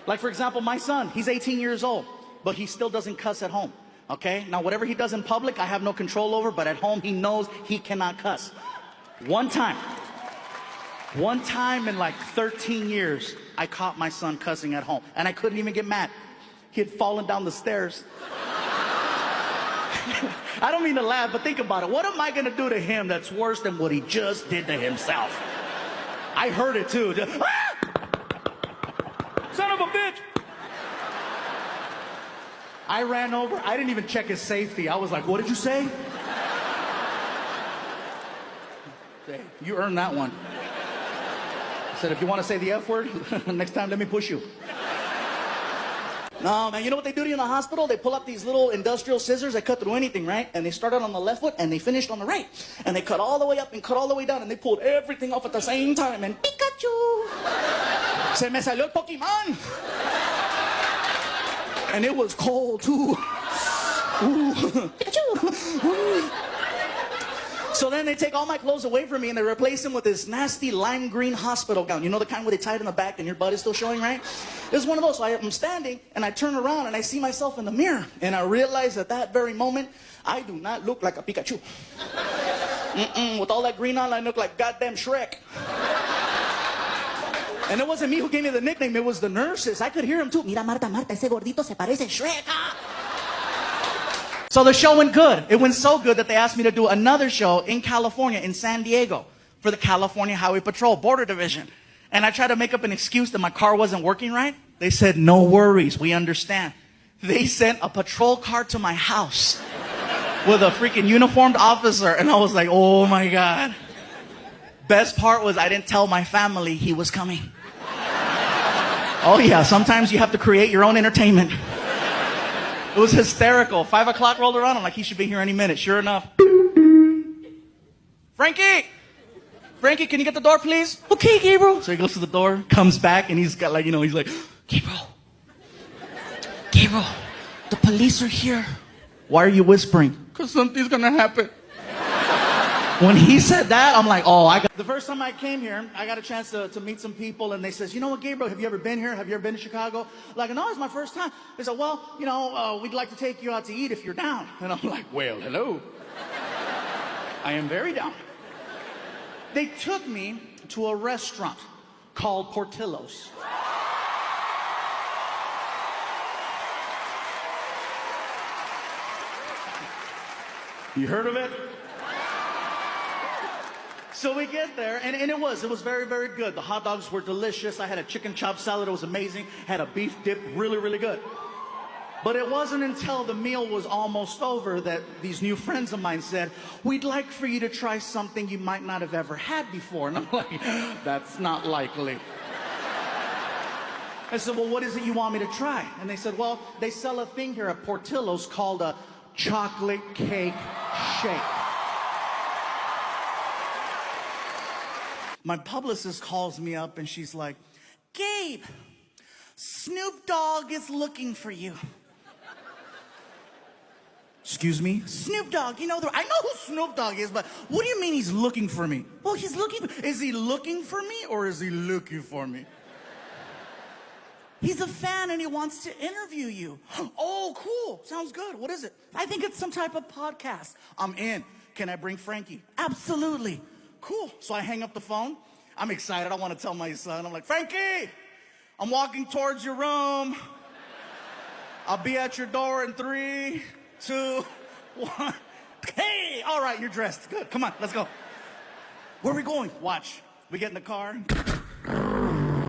Like, for example, my son, he's 18 years old, but he still doesn't cuss at home, okay? Now, whatever he does in public, I have no control over, but at home, he knows he cannot cuss. One time in like 13 years, I caught my son cussing at home, and I couldn't even get mad. He had fallen down the stairs. I don't mean to laugh, but think about it. What am I gonna do to him that's worse than what he just did to himself? I heard it too. Just, ah! Son of a bitch! I ran over. I didn't even check his safety. I was like, what did you say? Hey, you earned that one. I said, if you want to say the F word, next time let me push you. No, man, you know what they do to you in the hospital? They pull up these little industrial scissors that cut through anything, right? And they started on the left foot and they finished on the right. And they cut all the way up and cut all the way down and they pulled everything off at the same time. And Pikachu! Se me salió el Pokemon! And it was cold too. Ooh. Pikachu! Ooh. So then they take all my clothes away from me and they replace them with this nasty lime green hospital gown. You know the kind where they tie it in the back and your butt is still showing, right? This is one of those. So I'm standing and I turn around and I see myself in the mirror. And I realize at that very moment, I do not look like a Pikachu. With all that green on, I look like goddamn Shrek. And it wasn't me who gave me the nickname, it was the nurses. I could hear them too. Mira, Marta, ese gordito se parece a Shrek. So the show went good. It went so good that they asked me to do another show in California, in San Diego, for the California Highway Patrol Border Division. And I tried to make up an excuse that my car wasn't working right. They said, no worries, we understand. They sent a patrol car to my house with a freaking uniformed officer. And I was like, oh my God. Best part was I didn't tell my family he was coming. Oh yeah, sometimes you have to create your own entertainment. It was hysterical. 5 o'clock rolled around. I'm like, he should be here any minute. Sure enough. Frankie! Frankie, can you get the door, please? Okay, Gabriel. So he goes to the door, comes back, and he's got like, he's like, Gabriel, the police are here. Why are you whispering? Because something's going to happen. When he said that, I'm like, the first time I came here, I got a chance to meet some people, and they says, you know what, Gabriel, have you ever been here? Have you ever been to Chicago? Like, no, it's my first time. They said, well, we'd like to take you out to eat if you're down. And I'm like, well, hello. I am very down. They took me to a restaurant called Portillo's. You heard of it? So we get there, and it was very, very good. The hot dogs were delicious. I had a chicken chop salad. It was amazing. Had a beef dip, really, really good. But it wasn't until the meal was almost over that these new friends of mine said, we'd like for you to try something you might not have ever had before. And I'm like, that's not likely. I said, well, what is it you want me to try? And they said, well, they sell a thing here at Portillo's called a chocolate cake shake. My publicist calls me up and she's like, Gabe, Snoop Dogg is looking for you. Excuse me? Snoop Dogg, I know who Snoop Dogg is, but what do you mean he's looking for me? Well, he's looking, is he looking for me or is he looking for me? He's a fan and he wants to interview you. Oh, cool, sounds good. What is it? I think it's some type of podcast. I'm in. Can I bring Frankie? Absolutely. Cool. So I hang up the phone. I'm excited. I want to tell my son. I'm like, Frankie, I'm walking towards your room. I'll be at your door in 3, 2, 1. Hey, all right, you're dressed. Good. Come on, let's go. Where are we going? Watch. We get in the car.